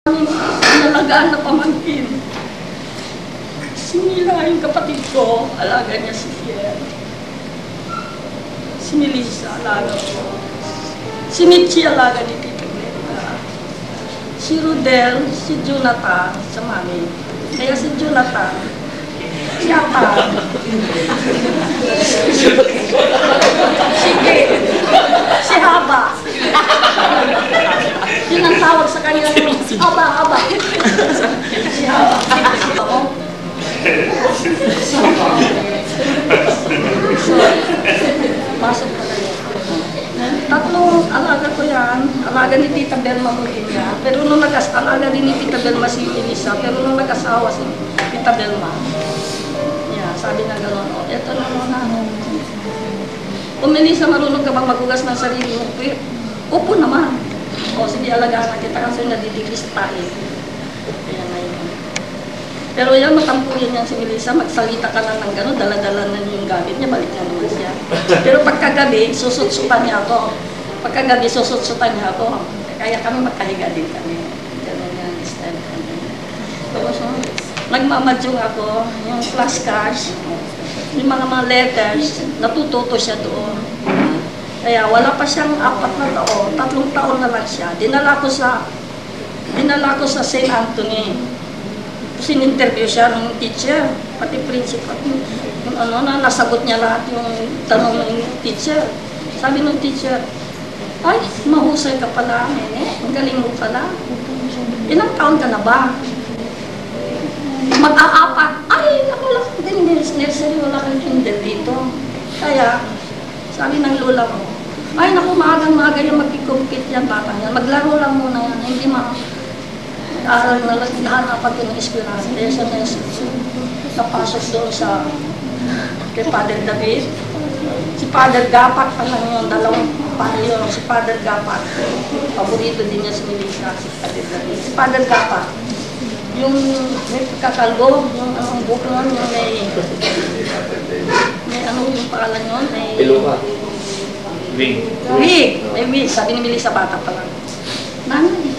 Nalagaan na pamangkin. Si Mila, yung kapatid ko, alaga niya si Fiel. Si Melissa, alaga ko. Si Mitchie, alaga ni Tito Glenda. Si Rodel, si Jonathan, sa mami. Kaya si Jonathan, si Apa. Si Kate, si Haba. Yun ang tawag sa kanya, Aba. Si Haba. Pasok ka na yun. Tatlong alaga ko yan. Alaga ni Tita Belma mo din yan. Pero nung alaga din ni Tita Belma si Elisa. Pero nung nag-asawa si Tita Belma, yeah, sabi na gano'n, oh, eto na. Kung Melissa, marunong ka bang magugas ng sarili mo? Opo naman. O, sige, alagaan na kita kasi nadidigis tayo. Kaya na yun. Pero yan, matampuyan yan si Melissa. Magsalita ka na ng gano'n, dala-dala na yung gamit niya, balik na naman siya. Pero pagkagabi, susutsutan niya ako. Pagkagabi, susutsutan niya ako. Kaya kami magkahiga din kami. Gano'n yan, style kami. Tapos, nagmamadyong ako, yung flashcards, yung mga letters, natututo siya doon. Kaya wala pa siyang 4 na taon, 3 taon na lang siya. Dinala ko sa St. Anthony. Sininterview siya ng teacher, pati principal. Yung nasagot niya lahat yung tanong ng teacher. Sabi ng teacher, ay, mahusay ka pala, nene. Ang galing mo pala. Ilang taon ka na ba? Mag-aapat. Ay, wala kang nursery, wala kang kinder dito. Kaya, sabi ng lola mo, ay naku, maagang-maaga yung mag-compete yan, batang yan. Maglaro lang muna yan, hindi mag-aaral na lang, hanapan ko ng espionage. Kaya siya napasok doon sa kay Father David. Si Father Gapat pa lang yun, dalawang pala yun. Si Father Gapat, paborito din niya si Melissa, si Father David. Si Father Gapat, yung may kakalbo, yung buhok nun, yung may yung pangalan yun, may... Piluka. Wig. May wig. Sabi ni Melissa, bata pa lang. Nanay.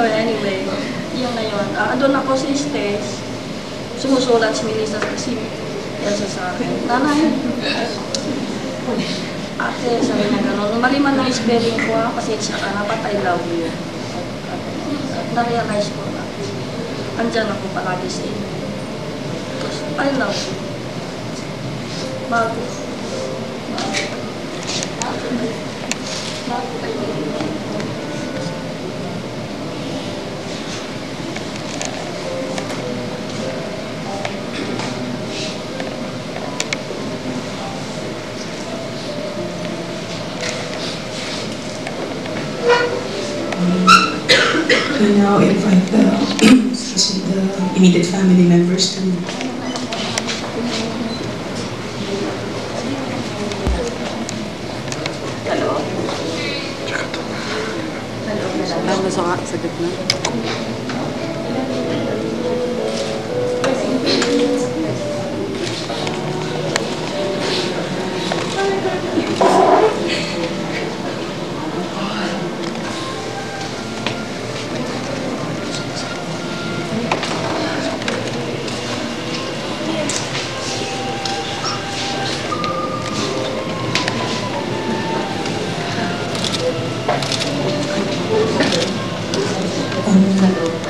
Anyway, yun na yun. Doon ako sa stage, sumusulat si Melissa kasi yan sa akin. Nanay. Ate, sabi niya gano'n. Maliman ng spelling ko, pasensya ka na, but I love you. Na-realize ko na. Andyan ako palagi sa inyo. I love you. Bago. We now invite the immediate family members to sa gitna.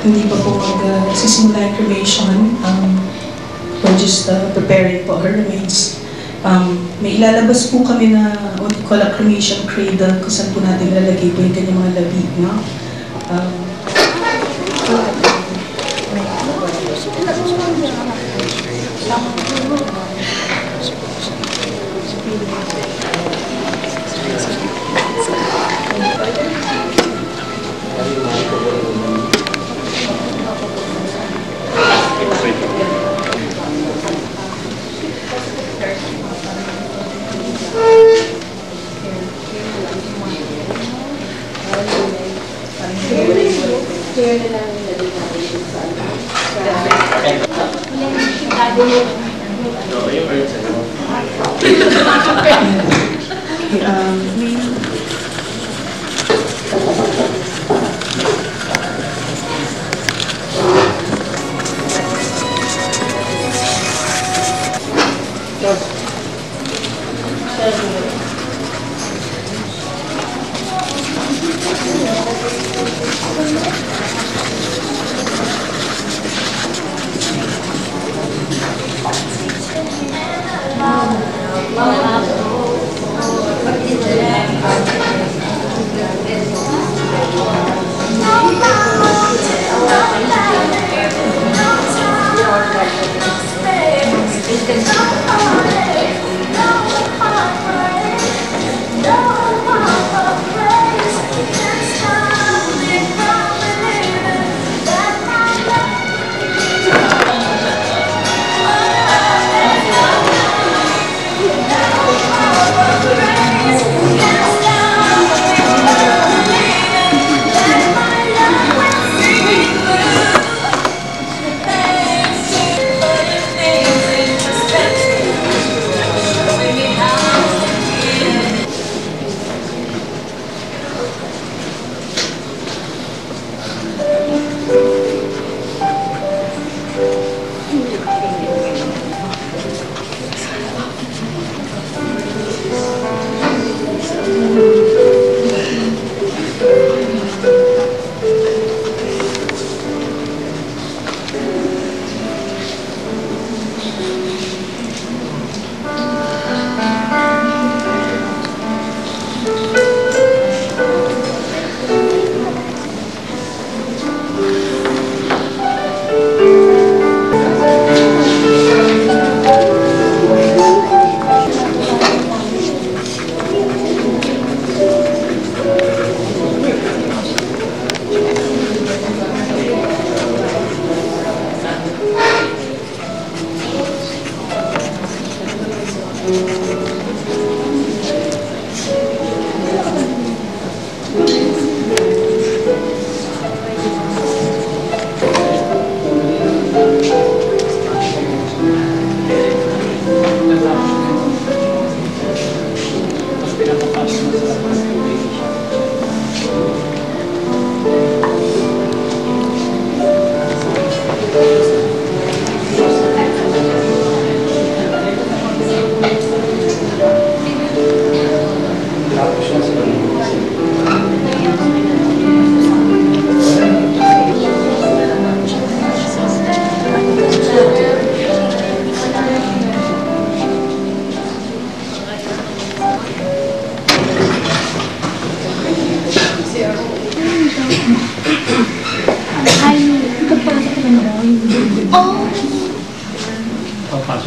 hindi pa po magsisimula yung cremation. We're just preparing for her remains. May ilalabas po kami na what we call a cremation cradle kung saan po natin ilalagay po yung kanyang mga labi. No?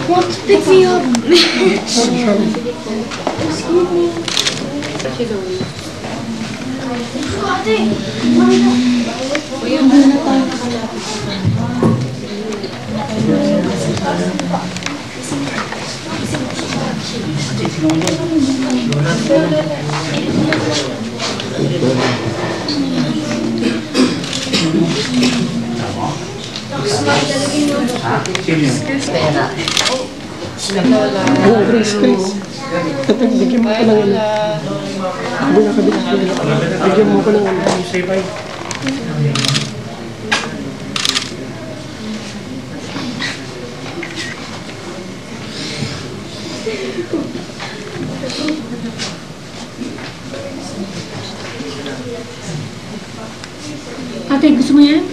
Want to pick me up? Ate! Uy, na tayo nakalapit Oo, Chris. Bigyan mo ko ng ano. Kabila. Bigyan mo ko ng ano. Say bye. Ate, gusto mo yan?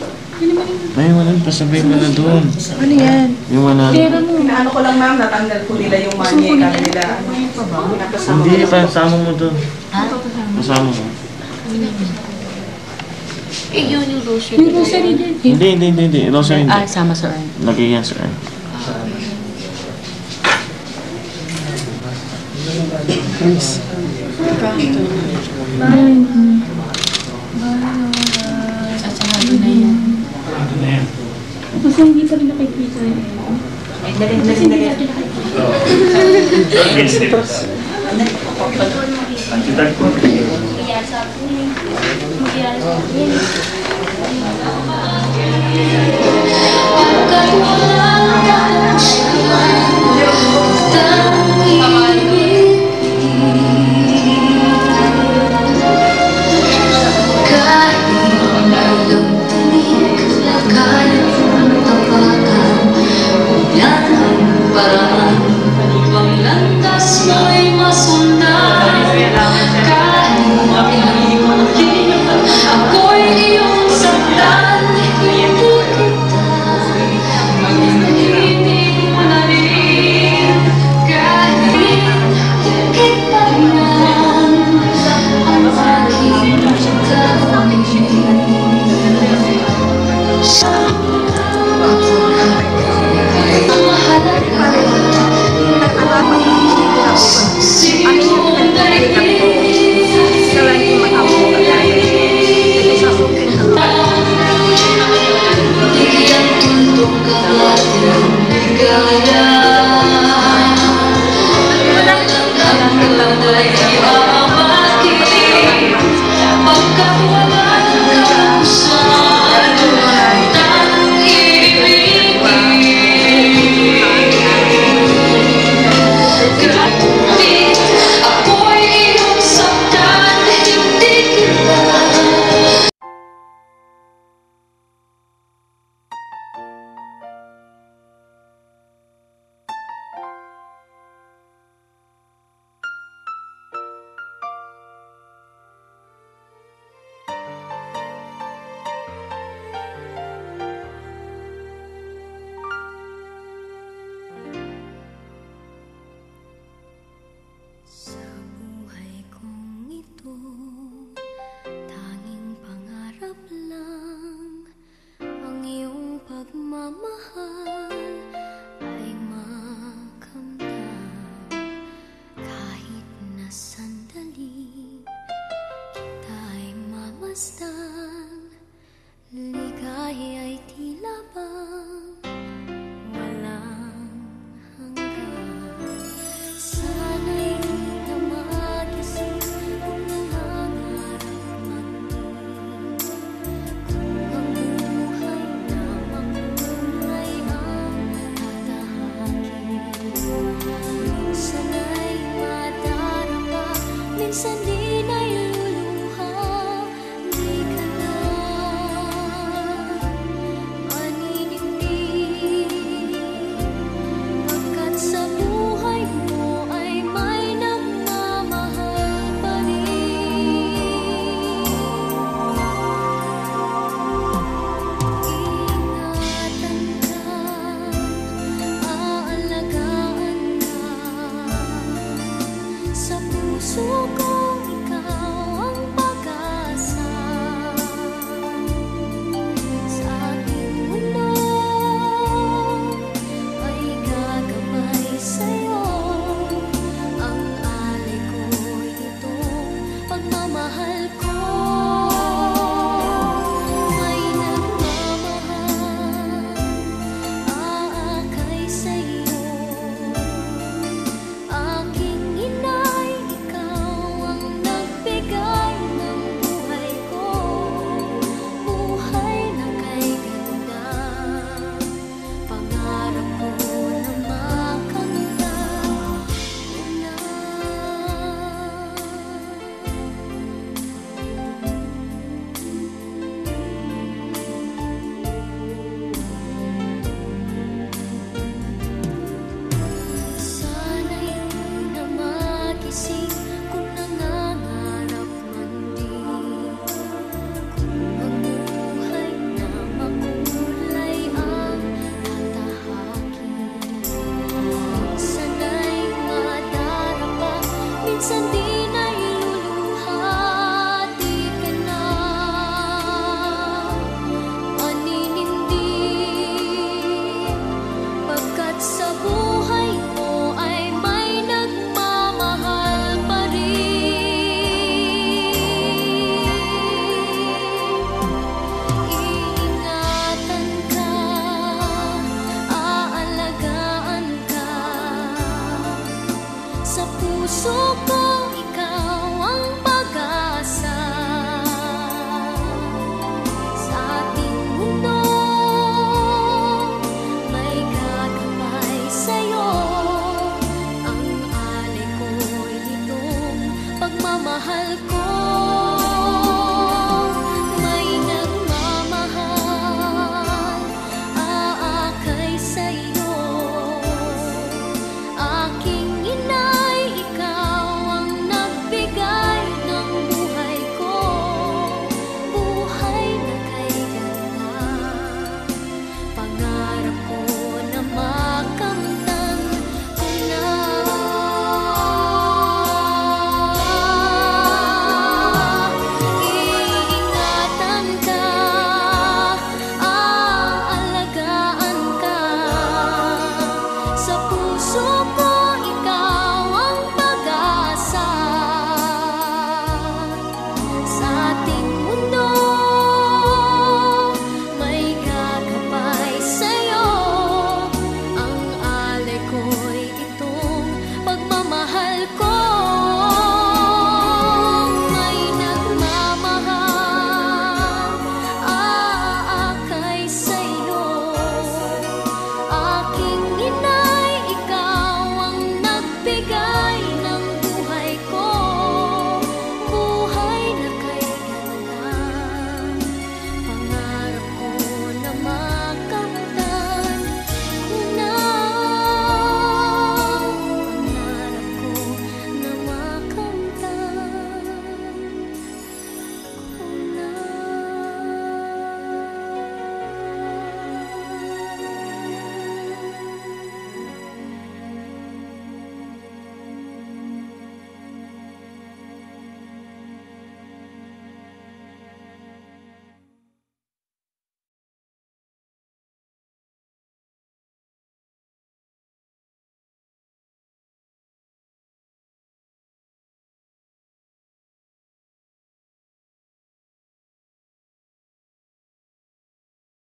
Ay, wala. Pasabihin mo na doon. Ano yan? Yung wala. Pera mo. Inaano ko lang ma'am, natanggal ko nila yung money, kami nila. Pinapasama Hindi, ko. kasama mo doon. Kasama mo. Eh, yun yung rosary. Yung rosary din. Hindi. Rosary hindi. Sama sa urn. Lagay yan sa urn. Chris. Sasahalo na yan. Basta hindi pa rin nakikita eh. Ay, dali. Basta